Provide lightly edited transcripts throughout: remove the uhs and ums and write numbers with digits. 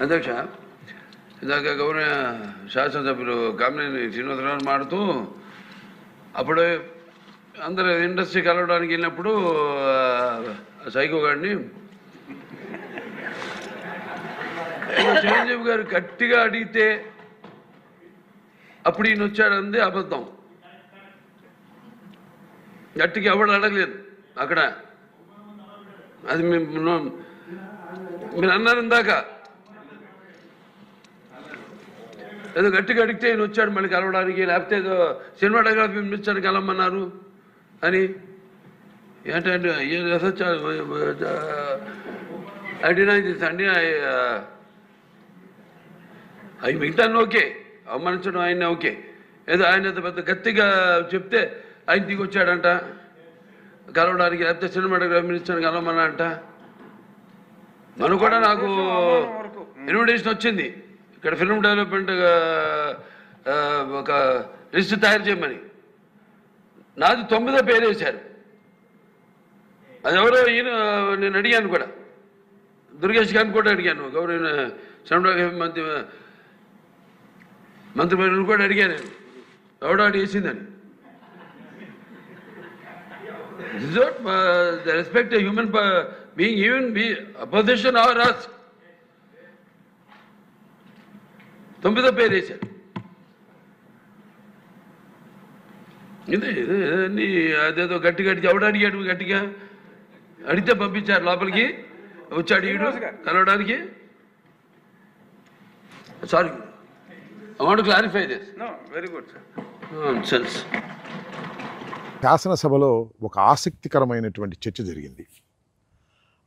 అధ్యక్ష, ఇందాక గౌరవ శాసనసభ్యులు కామినేని శ్రీనివాసరావు మాడుతూ అప్పుడు అందరూ ఇండస్ట్రీ కలవడానికి వెళ్ళినప్పుడు సైకో గారిని చిరంజీవి గారు గట్టిగా అడిగితే అప్పుడు ఈయన వచ్చాడంది అబద్ధం. గట్టిగా ఎవడు అడగలేదు అక్కడ. అది మీరు అన్నారు ఇందాక, ఏదో గట్టిగా అడిగితే ఈయన వచ్చాడు మళ్ళీ కలవడానికి, లేకపోతే ఏదో సినిమాటోగ్రఫీ మినిస్టర్ కలవమన్నారు అని. ఏంటంటే అండి అవి మిగతాన్ని ఓకే, అవమానించడం ఆయన ఓకే. ఏదో ఆయన పెద్ద గట్టిగా చెప్తే ఆయన దిగి వచ్చాడంట కలవడానికి, లేకపోతే సినిమాటోగ్రఫీ మినిస్టర్ కలవమన్నా అంట. మనం కూడా నాకు ఇన్విటేషన్ వచ్చింది ఇక్కడ ఫిల్మ్ డెవలప్మెంట్ ఒక లిస్ట్ తయారు చేయమని. నాది 9వ పేరు వేశారు. అది ఎవరో ఈయన నేను అడిగాను కూడా, దుర్గేష్ గారిని కూడా అడిగాను, గౌరవ సినిమాటోగ్రఫీ మంత్రివర్యులు కూడా అడిగాను నేను, ఎవడో అడిగేసిందని. This is what the respect a human being, even be opposition or us. 9వ పేరు వేశారు. ఇదే అదేదో గట్టిగా ఎవడు అడిగాడు, గట్టిగా అడిగితే పంపించారు లోపలికి, వచ్చి అడిగాడు కలవడానికి. Sorry, I want to clarify this. No, very good, sir. Nonsense. శాసనసభలో ఒక ఆసక్తికరమైనటువంటి చర్చ జరిగింది.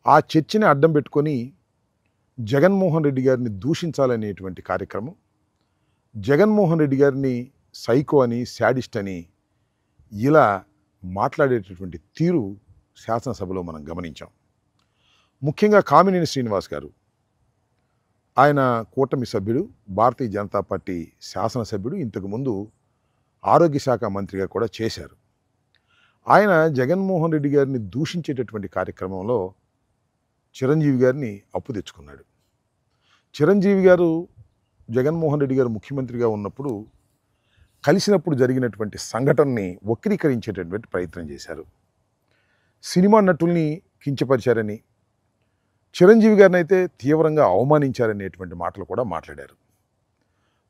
ఆ చర్చని అడ్డం పెట్టుకొని జగన్మోహన్ రెడ్డి గారిని దూషించాలనేటువంటి కార్యక్రమం, జగన్మోహన్ రెడ్డి గారిని సైకో అని, శాడిస్ట్ అని ఇలా మాట్లాడేటటువంటి తీరు శాసనసభలో మనం గమనించాం. ముఖ్యంగా కామినేని శ్రీనివాస్ గారు, ఆయన కూటమి సభ్యుడు, భారతీయ జనతా పార్టీ శాసనసభ్యుడు, ఇంతకుముందు ఆరోగ్య శాఖ మంత్రిగా కూడా చేశారు. ఆయన జగన్మోహన్ రెడ్డి గారిని దూషించేటటువంటి కార్యక్రమంలో చిరంజీవి గారిని అప్పు తెచ్చుకున్నాడు. చిరంజీవి గారు జగన్మోహన్ రెడ్డి గారు ముఖ్యమంత్రిగా ఉన్నప్పుడు కలిసినప్పుడు జరిగినటువంటి సంఘటనని వక్రీకరించేటటువంటి ప్రయత్నం చేశారు. సినిమా నటుల్ని కించపరిచారని, చిరంజీవి గారిని అయితే తీవ్రంగా అవమానించారనేటువంటి మాటలు కూడా మాట్లాడారు.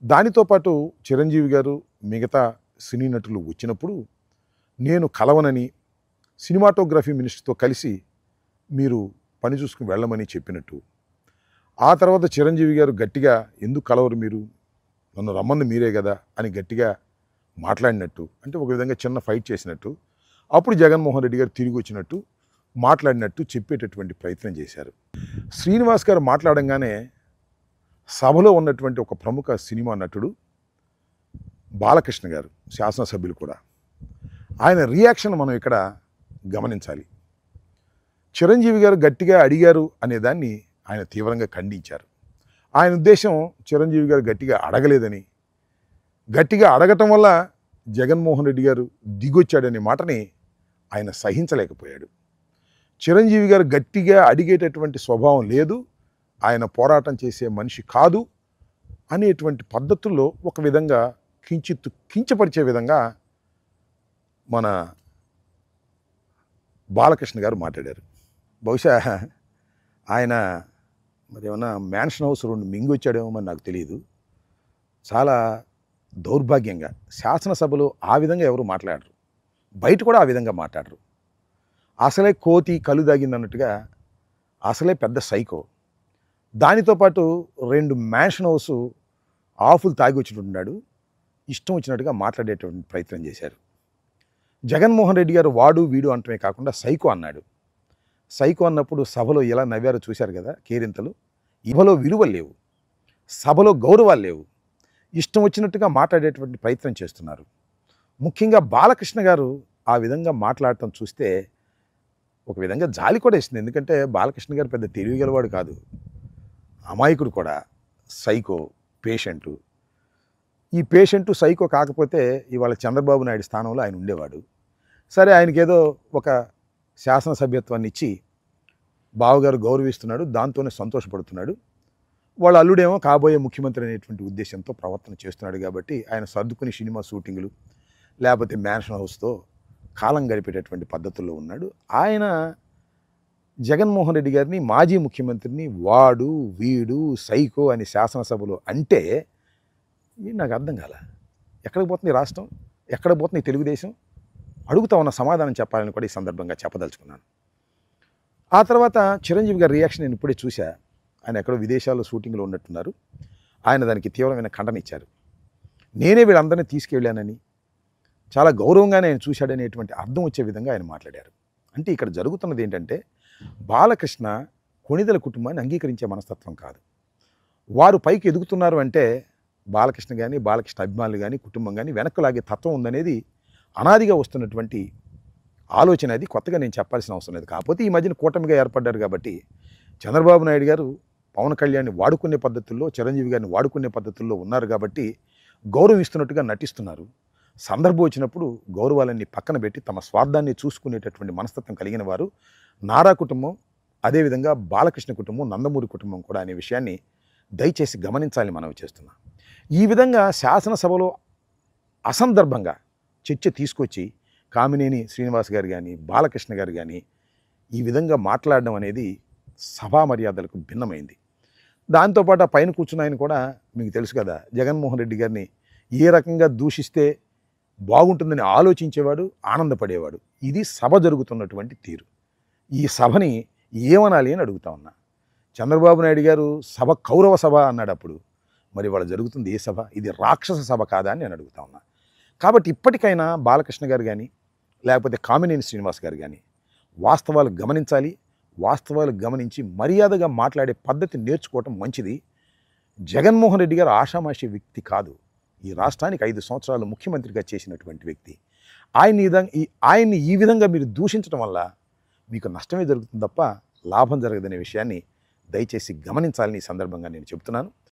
దానితో పాటు చిరంజీవి గారు మిగతా సినీ నటులు వచ్చినప్పుడు నేను కలవనని, సినిమాటోగ్రఫీ మినిస్టర్తో కలిసి మీరు పని చూసుకుని వెళ్ళమని చెప్పినట్టు, ఆ తర్వాత చిరంజీవి గారు గట్టిగా ఎందుకు కలవరు మీరు, నన్ను రమ్మని మీరే కదా అని గట్టిగా మాట్లాడినట్టు, అంటే ఒక విధంగా చిన్న ఫైట్ చేసినట్టు, అప్పుడు జగన్మోహన్ రెడ్డి గారు తిరిగి వచ్చినట్టు మాట్లాడినట్టు చెప్పేటటువంటి ప్రయత్నం చేశారు. శ్రీనివాస్ గారు మాట్లాడంగానే సభలో ఉన్నటువంటి ఒక ప్రముఖ సినిమా నటుడు బాలకృష్ణ గారు, శాసనసభ్యులు కూడా, ఆయన రియాక్షన్ మనం ఇక్కడ గమనించాలి. చిరంజీవి గారు గట్టిగా అడిగారు అనేదాన్ని ఆయన తీవ్రంగా ఖండించారు. ఆయన ఉద్దేశం చిరంజీవి గారు గట్టిగా అడగలేదని, గట్టిగా అడగటం వల్ల జగన్మోహన్ రెడ్డి గారు దిగొచ్చాడనే మాటని ఆయన సహించలేకపోయాడు. చిరంజీవి గారు గట్టిగా అడిగేటటువంటి స్వభావం లేదు, ఆయన పోరాటం చేసే మనిషి కాదు అనేటువంటి పద్ధతుల్లో ఒక విధంగా కించపరిచే విధంగా మన బాలకృష్ణ గారు మాట్లాడారు. బహుశా ఆయన మరి ఏమన్నా మ్యాన్షన్ హౌస్ 2 మింగొచ్చాడేమో మరి నాకు తెలియదు. చాలా దౌర్భాగ్యంగా శాసనసభలో ఆ విధంగా ఎవరు మాట్లాడరు, బయట కూడా ఆ విధంగా మాట్లాడరు. అసలే కోతి కలు దాగిందన్నట్టుగా అసలే పెద్ద సైకో. దానితో పాటు 2 మ్యాన్షన్ హౌస్ ఆఫులు తాగి వచ్చినట్టున్నాడు, ఇష్టం వచ్చినట్టుగా మాట్లాడేటువంటి ప్రయత్నం చేశారు. జగన్మోహన్ రెడ్డి గారు వాడు వీడు అంటమే కాకుండా సైకో అన్నాడు. సైకో అన్నప్పుడు సభలో ఎలా నవ్వారో చూశారు కదా, కేరింతలు. ఇవలో విలువలు లేవు, సభలో గౌరవాలు లేవు, ఇష్టం వచ్చినట్టుగా మాట్లాడేటువంటి ప్రయత్నం చేస్తున్నారు. ముఖ్యంగా బాలకృష్ణ గారు ఆ విధంగా మాట్లాడటం చూస్తే ఒక విధంగా జాలి కూడా ఇస్తుంది. ఎందుకంటే బాలకృష్ణ గారు పెద్ద తెలివిగలవాడు కాదు, అమాయకుడు కూడా, సైకో, పేషెంటు. ఈ పేషెంటు సైకో కాకపోతే ఇవాళ చంద్రబాబు నాయుడు స్థానంలో ఆయన ఉండేవాడు. సరే, ఆయనకేదో ఒక శాసనసభ్యత్వాన్ని ఇచ్చి బావగారు గౌరవిస్తున్నాడు, దాంతోనే సంతోషపడుతున్నాడు. వాళ్ళ అల్లుడేమో కాబోయే ముఖ్యమంత్రి అనేటువంటి ఉద్దేశంతో ప్రవర్తన చేస్తున్నాడు కాబట్టి ఆయన సర్దుకుని సినిమా షూటింగులు లేకపోతే మ్యాన్షన్ హౌస్తో కాలం గడిపేటటువంటి పద్ధతుల్లో ఉన్నాడు. ఆయన జగన్మోహన్ రెడ్డి గారిని మాజీ ముఖ్యమంత్రిని వాడు వీడు సైకో అని శాసనసభలో అంటే నాకు అర్థం కాల. ఎక్కడికి పోతుంది రాష్ట్రం, ఎక్కడ పోతుంది తెలుగుదేశం? అడుగుతా ఉన్న సమాధానం చెప్పాలని కూడా ఈ సందర్భంగా చెప్పదలుచుకున్నాను. ఆ తర్వాత చిరంజీవి గారి రియాక్షన్ నేను ఇప్పుడే చూశా. ఆయన ఎక్కడో విదేశాల్లో షూటింగ్లో ఉన్నట్టున్నారు. ఆయన దానికి తీవ్రమైన ఖండన ఇచ్చారు. నేనే వీళ్ళందరినీ తీసుకెళ్ళానని, చాలా గౌరవంగానే ఆయన చూశాడనేటువంటి అర్థం వచ్చే విధంగా ఆయన మాట్లాడారు. అంటే ఇక్కడ జరుగుతున్నది ఏంటంటే, బాలకృష్ణ కొణిదెల కుటుంబాన్ని అంగీకరించే మనస్తత్వం కాదు. వారు పైకి ఎదుగుతున్నారు అంటే బాలకృష్ణ కానీ, బాలకృష్ణ అభిమానులు కానీ, కుటుంబం కానీ వెనక్కు లాగే తత్వం ఉందనేది అనాదిగా వస్తున్నటువంటి ఆలోచన. అది కొత్తగా నేను చెప్పాల్సిన అవసరం లేదు. కాకపోతే ఈ మధ్యన కూటమిగా ఏర్పడ్డారు కాబట్టి చంద్రబాబు నాయుడు గారు పవన్ కళ్యాణ్ని వాడుకునే పద్ధతుల్లో, చిరంజీవి గారిని వాడుకునే పద్ధతుల్లో ఉన్నారు కాబట్టి గౌరవం ఇస్తున్నట్టుగా నటిస్తున్నారు. సందర్భం వచ్చినప్పుడు గౌరవాలన్నీ పక్కన పెట్టి తమ స్వార్థాన్ని చూసుకునేటటువంటి మనస్తత్వం కలిగిన వారు నారా కుటుంబం, అదేవిధంగా బాలకృష్ణ కుటుంబం, నందమూరి కుటుంబం కూడా అనే విషయాన్ని దయచేసి గమనించాలని మనవి చేస్తున్నాం. ఈ విధంగా శాసనసభలో అసందర్భంగా చర్చ తీసుకొచ్చి కామినేని శ్రీనివాస్ గారు కానీ, బాలకృష్ణ గారు కానీ ఈ విధంగా మాట్లాడడం అనేది సభా మర్యాదలకు భిన్నమైంది. దాంతోపాటు ఆ పైన కూర్చున్న ఆయన కూడా మీకు తెలుసు కదా, జగన్మోహన్ రెడ్డి గారిని ఏ రకంగా దూషిస్తే బాగుంటుందని ఆలోచించేవాడు, ఆనందపడేవాడు. ఇది సభ జరుగుతున్నటువంటి తీరు. ఈ సభని ఏమనాలి అని అడుగుతా ఉన్నా. చంద్రబాబు నాయుడు గారు సభ కౌరవ సభ అన్నాడు అప్పుడు. మరి వాళ్ళ జరుగుతుంది ఏ సభ? ఇది రాక్షస సభ కాదా అని నేను అడుగుతా ఉన్నా. కాబట్టి ఇప్పటికైనా బాలకృష్ణ గారు కానీ, లేకపోతే కామినేని శ్రీనివాస్ గారు కానీ వాస్తవాలు గమనించాలి. వాస్తవాలు గమనించి మర్యాదగా మాట్లాడే పద్ధతి నేర్చుకోవటం మంచిది. జగన్మోహన్ రెడ్డి గారు ఆషామాషి వ్యక్తి కాదు. ఈ రాష్ట్రానికి 5 సంవత్సరాలు ముఖ్యమంత్రిగా చేసినటువంటి వ్యక్తి. ఆయన్ని ఈ విధంగా మీరు దూషించడం వల్ల మీకు నష్టమే జరుగుతుంది తప్ప లాభం జరగదనే విషయాన్ని దయచేసి గమనించాలని ఈ సందర్భంగా నేను చెబుతున్నాను.